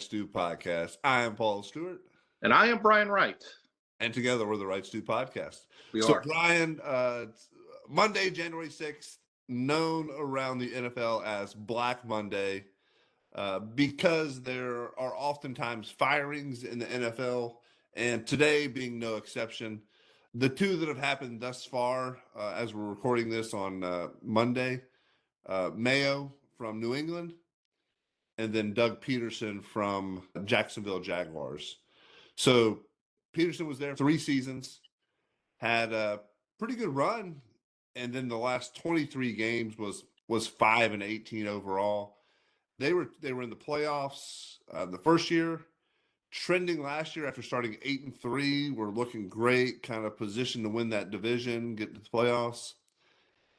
WrightStew podcast. I am Paul Stewart. And I am Brian Wright. And together we're the WrightStew podcast. We so are. Brian, Monday, January 6th, known around the NFL as Black Monday, because there are oftentimes firings in the NFL, and today being no exception. The two that have happened thus far, as we're recording this on Monday, Mayo from New England, and then Doug Peterson from Jacksonville Jaguars. So Peterson was there 3 seasons, had a pretty good run, and then the last 23 games was 5-18 overall. They were in the playoffs the first year, trending last year after starting 8-3. Were looking great, kind of positioned to win that division, get to the playoffs,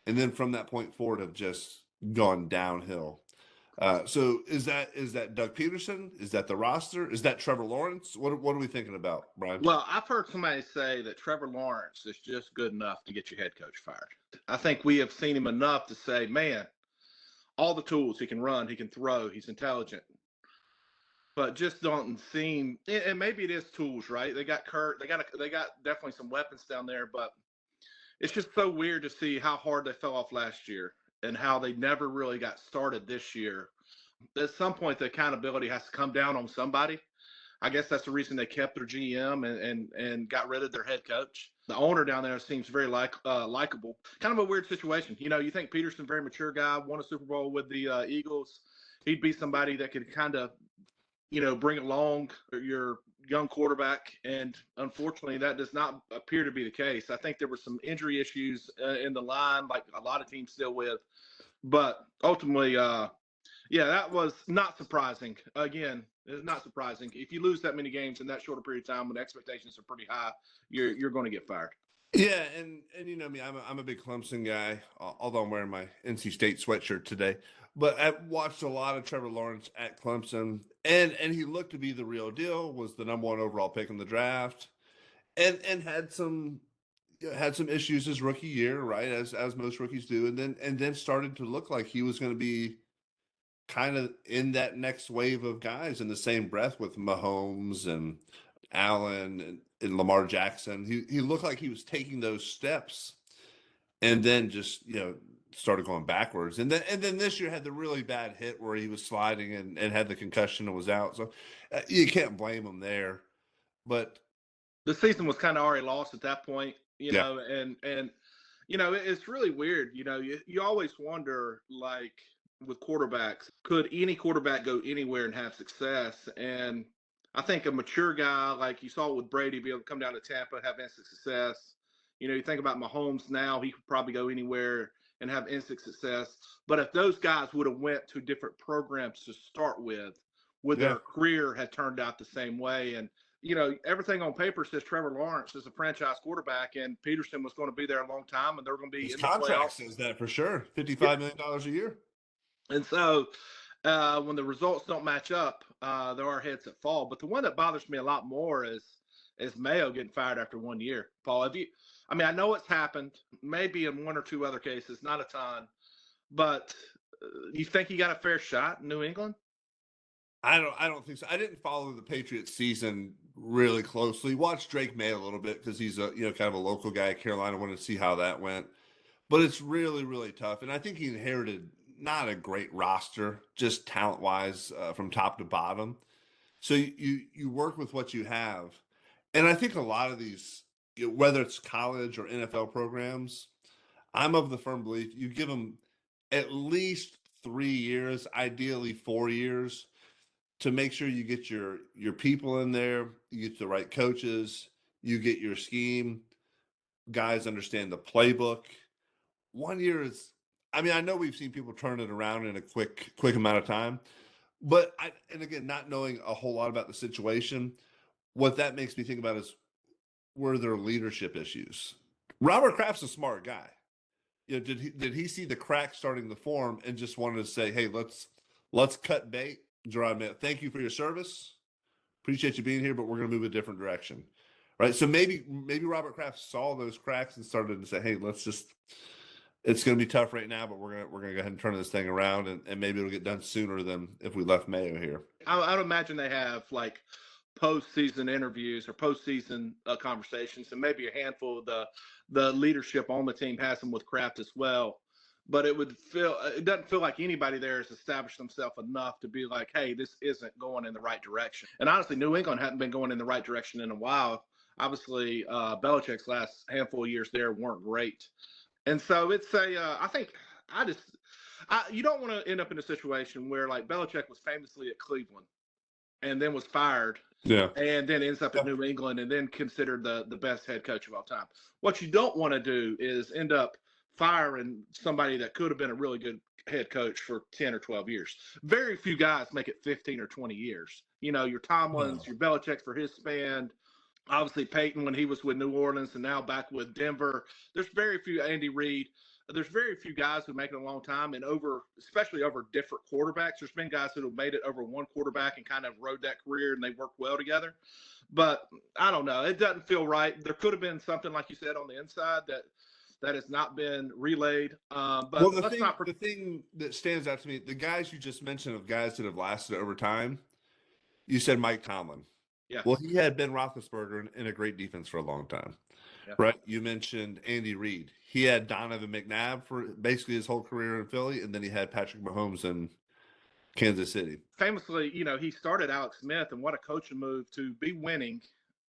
and then from that point forward have just gone downhill. So is that Doug Peterson? Is that the roster? Is that Trevor Lawrence? What are we thinking about, Brian? Well, I've heard somebody say that Trevor Lawrence is just good enough to get your head coach fired. I think we have seen him enough to say, man, all the tools, he can run, he can throw, he's intelligent, but just don't seem. And maybe it is tools, right? They got Kurt, they got definitely some weapons down there, but it's just so weird to see how hard they fell off last year and how they never really got started this year. At some point, the accountability has to come down on somebody. I guess that's the reason they kept their GM and got rid of their head coach. The owner down there seems very likable. Kind of a weird situation. You know, you think Peterson, very mature guy, won a Super Bowl with the Eagles. He'd be somebody that could kind of, bring along your young quarterback. And unfortunately, that does not appear to be the case. I think there were some injury issues in the line, like a lot of teams still with. But ultimately, that was not surprising. Again, it's not surprising. If you lose that many games in that short a period of time when expectations are pretty high, you're going to get fired. Yeah, and you know me, I'm a big Clemson guy, although I'm wearing my NC State sweatshirt today. But I've watched a lot of Trevor Lawrence at Clemson, and he looked to be the real deal. Was the number 1 overall pick in the draft, and had some issues his rookie year, right, as most rookies do, and then started to look like he was going to be kind of in that next wave of guys in the same breath with Mahomes and Allen and Lamar Jackson. He looked like he was taking those steps, and then just started going backwards. And then this year had the really bad hit where he was sliding and had the concussion and was out. So you can't blame him there. But the season was kind of already lost at that point, know, and it's really weird. You always wonder, like, with quarterbacks, could any quarterback go anywhere and have success? And I think a mature guy, like you saw with Brady, be able to come down to Tampa, have instant success. You think about Mahomes now, he could probably go anywhere and have instant success. But if those guys would have went to different programs to start with, would their career have turned out the same way? And, everything on paper says Trevor Lawrence is a franchise quarterback, and Peterson was going to be there a long time, and they're going to be his in the contract playoffs. says that for sure, $55 million a year. And so when the results don't match up, there are heads that fall. But the one that bothers me a lot more is Mayo getting fired after 1 year. Paul, I know it's happened, maybe in 1 or 2 other cases, not a ton. But you think he got a fair shot in New England? I don't think so. I didn't follow the Patriots season really closely. Watched Drake May a little bit because he's a kind of a local guy at Carolina. Wanted to see how that went. But it's really, really tough. And I think he inherited not a great roster, just talent-wise from top to bottom. So you work with what you have. And I think a lot of these, whether it's college or NFL programs, I'm of the firm belief you give them at least 3 years, ideally 4 years, to make sure you get your people in there, you get the right coaches, you get your scheme, guys understand the playbook. 1 year is, I know we've seen people turn it around in a quick amount of time, but and again, not knowing a whole lot about the situation, what that makes me think about is, were there leadership issues? Robert Kraft's a smart guy. Did he see the cracks starting to form and just wanted to say, hey, let's cut bait, Gerard, thank you for your service. Appreciate you being here, but we're going to move a different direction. Right. So maybe Robert Kraft saw those cracks and started to say, hey, let's just it's going to be tough right now, but we're gonna go ahead and turn this thing around, and maybe it'll get done sooner than if we left Mayo here. I would imagine they have like postseason interviews or postseason conversations, and maybe a handful of the leadership on the team has them with Kraft as well. But it doesn't feel like anybody there has established themselves enough to be like, hey, this isn't going in the right direction. And honestly, New England hadn't been going in the right direction in a while. Obviously, Belichick's last handful of years there weren't great. And so I think you don't want to end up in a situation where like Belichick was famously at Cleveland and then was fired. Yeah. And then ends up at New England and then considered the best head coach of all time. What you don't want to do is end up firing somebody that could have been a really good head coach for 10 or 12 years. Very few guys make it 15 or 20 years. You know, your Tomlins, your Belichick for his span, obviously Peyton when he was with New Orleans and now back with Denver. There's very few, Andy Reid. There's very few guys who make it a long time, and especially over different quarterbacks. There's been guys who have made it over one quarterback and kind of rode that career, and they worked well together. But I don't know. It doesn't feel right. There could have been something, like you said, on the inside that has not been relayed. But the thing that stands out to me, the guys you just mentioned of guys that have lasted over time, you said Mike Tomlin. Yeah. Well, he had Ben Roethlisberger in a great defense for a long time. Yeah. Right. You mentioned Andy Reid. He had Donovan McNabb for basically his whole career in Philly, and then he had Patrick Mahomes in Kansas City. Famously, you know, he started Alex Smith, and what a coaching move to be winning.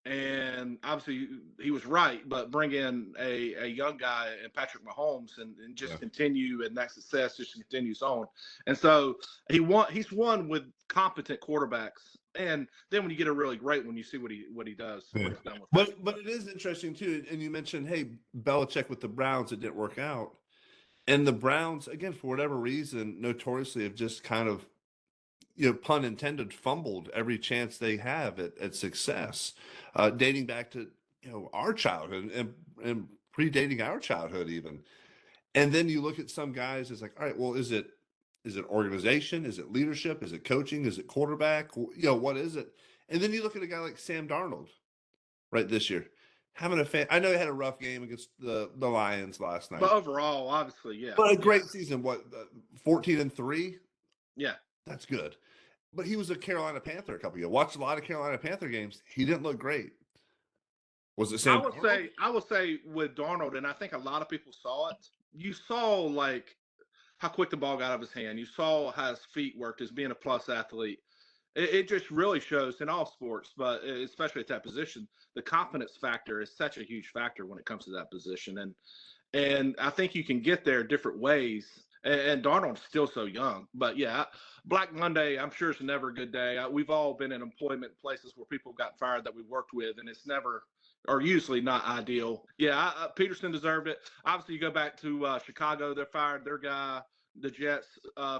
And obviously he was right, but bring in a young guy and Patrick Mahomes and just continue, and that success just continues on. And so he's won with competent quarterbacks. And then when you get a really great one, you see what he does. Yeah. But it is interesting too. And you mentioned, hey, Belichick with the Browns, it didn't work out. And the Browns, again, for whatever reason, notoriously have just kind of, pun intended, fumbled every chance they have at success, dating back to, our childhood and predating our childhood even. And then you look at some guys, it's like, all right, well, is it organization? Is it leadership? Is it coaching? Is it quarterback? What is it? And then you look at a guy like Sam Darnold, right, this year. I know he had a rough game against the Lions last night. But overall, obviously, yeah. But a great season. What, 14-3? Yeah. That's good. But he was a Carolina Panther a couple of years. Watched a lot of Carolina Panther games. He didn't look great. Was it Sam Darnold? I would say with Darnold, and I think a lot of people saw it, you saw like how quick the ball got out of his hand. You saw how his feet worked as being a plus athlete. It just really shows in all sports, but especially at that position, the confidence factor is such a huge factor when it comes to that position. And I think you can get there different ways. And Darnold's still so young. But, yeah, Black Monday, I'm sure it's never a good day. We've all been in employment places where people got fired that we worked with, and it's never or usually not ideal. Yeah, Peterson deserved it. Obviously, you go back to Chicago. They fired their guy. The Jets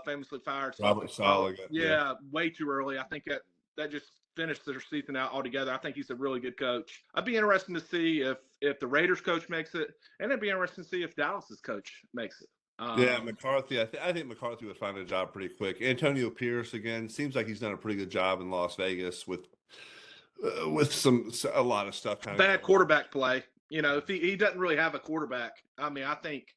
famously fired Robert Saleh. Yeah, way too early. I think that just finished their season out altogether. I think he's a really good coach. I'd be interested to see if the Raiders coach makes it, and it'd be interesting to see if Dallas's coach makes it. McCarthy. I think McCarthy would find a job pretty quick. Antonio Pierce, again, seems like he's done a pretty good job in Las Vegas with a lot of stuff. Kind of bad quarterback play. If he doesn't really have a quarterback, I mean, I think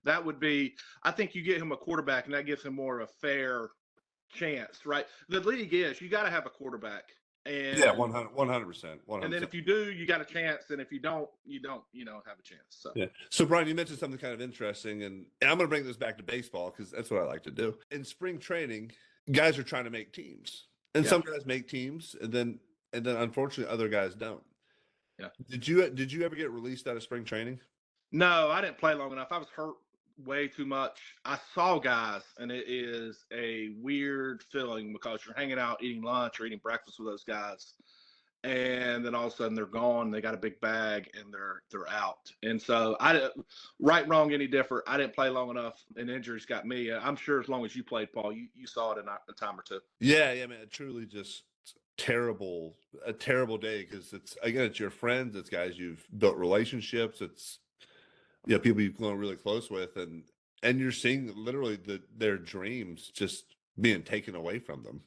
that would be. I think you get him a quarterback, and that gives him more of a fair chance, right? The league is you got to have a quarterback. And 100%. And then if you do, you got a chance, and if you don't have a chance. So yeah. So Brian, you mentioned something kind of interesting, and I'm going to bring this back to baseball because that's what I like to do. In spring training, guys are trying to make teams, and some guys make teams, and then unfortunately other guys don't. Yeah. Did you ever get released out of spring training? No, I didn't play long enough. I was hurt way too much. I saw guys, and it is a weird feeling because you're hanging out, eating lunch or eating breakfast with those guys, and then all of a sudden they're gone. They got a big bag, and they're out. And so right, wrong, any different. I didn't play long enough, and injuries got me. I'm sure as long as you played, Paul, you saw it in a time or two. Yeah, man. It truly just a terrible day because it's your friends, it's guys you've built relationships, it's people you've grown really close with, and you're seeing literally their dreams just being taken away from them.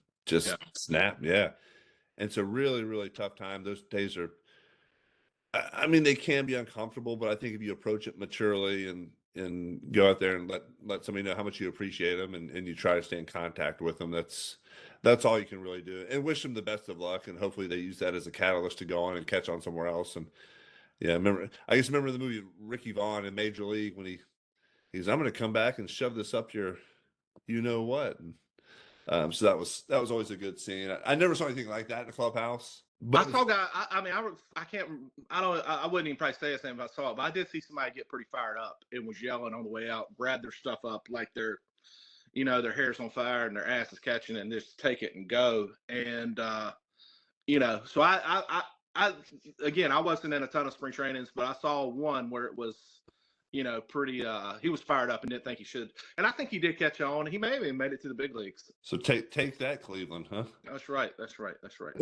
Snap. Yeah. And it's a really, really tough time. Those days are, I mean, they can be uncomfortable, but I think if you approach it maturely and and go out there and let somebody know how much you appreciate them, and you try to stay in contact with them. That's all you can really do, and wish them the best of luck, and hopefully they use that as a catalyst to go on and catch on somewhere else. And yeah, I just remember the movie Ricky Vaughn in Major League when he's I'm going to come back and shove this up your you know what. And so that was always a good scene. I never saw anything like that in the clubhouse. I But saw guy. I mean, I can't. I don't. I wouldn't even probably say the same if I saw it, but I did see somebody get pretty fired up and was yelling on the way out, grab their stuff up like their hair's on fire and their ass is catching it, and just take it and go. And so I again, I wasn't in a ton of spring trainings, but I saw one where it was, pretty. He was fired up and didn't think he should, and I think he did catch on. He may have even made it to the big leagues. so take that, Cleveland, huh? That's right. That's right. That's right.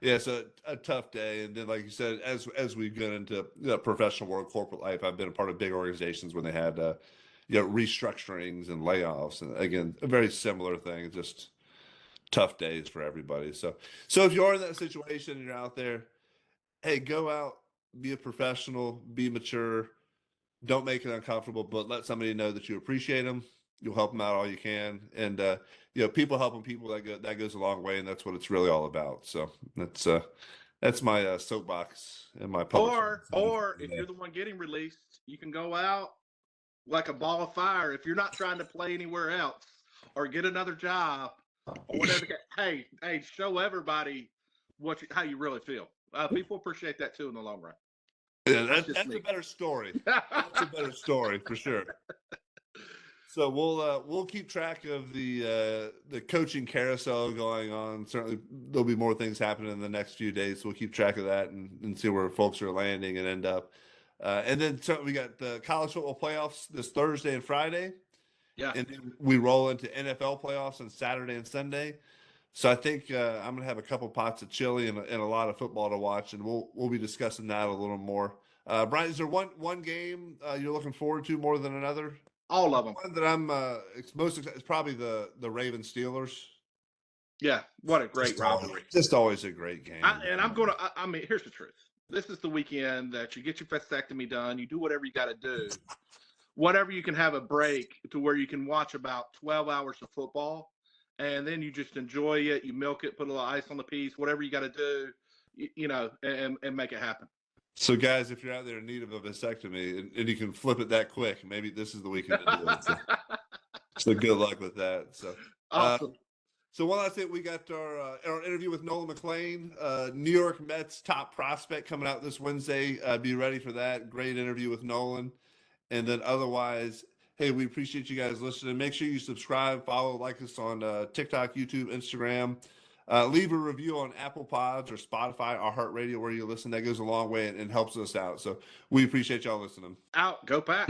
Yeah, so a tough day, and then like you said, as we get into professional world, corporate life, I've been a part of big organizations when they had restructurings and layoffs, and again, a very similar thing, just tough days for everybody. So if you are in that situation and you're out there, hey, go out, be a professional, be mature. Don't make it uncomfortable, but let somebody know that you appreciate them. You'll help them out all you can, and people helping people, that goes a long way, and that's what it's really all about. So that's my soapbox and my public. Or if you're the one getting released, you can go out like a ball of fire. If you're not trying to play anywhere else or get another job or whatever, hey, show everybody how you really feel. People appreciate that too in the long run. Yeah, that's a better story. That's a better story for sure. So we'll keep track of the coaching carousel going on. Certainly, there'll be more things happening in the next few days. So we'll keep track of that and see where folks are landing and end up. And then we got the college football playoffs this Thursday and Friday. Yeah. And then we roll into NFL playoffs on Saturday and Sunday. So I think I'm gonna have a couple pots of chili and a lot of football to watch, and we'll be discussing that a little more. Brian, is there one game you're looking forward to more than another? All of them. One that I'm most excited is probably the Ravens Steelers. Yeah, what a great rivalry! Just always a great game. I mean, here's the truth. This is the weekend that you get your vasectomy done. You do whatever you got to do. Whatever you can have a break to where you can watch about 12 hours of football. And then you just enjoy it. You milk it, put a little ice on the piece, whatever you got to do, and make it happen. So, guys, if you're out there in need of a vasectomy and you can flip it that quick, maybe this is the weekend to do it. So good luck with that. So, awesome. So one last thing, we got our interview with Nolan McLean, New York Mets top prospect, coming out this Wednesday. Be ready for that. Great interview with Nolan. And then otherwise, hey, we appreciate you guys listening. Make sure you subscribe, follow, like us on TikTok, YouTube, Instagram. Leave a review on Apple Pods or Spotify, our Heart Radio, where you listen. That goes a long way and helps us out. So we appreciate y'all listening. Out. Go Pack.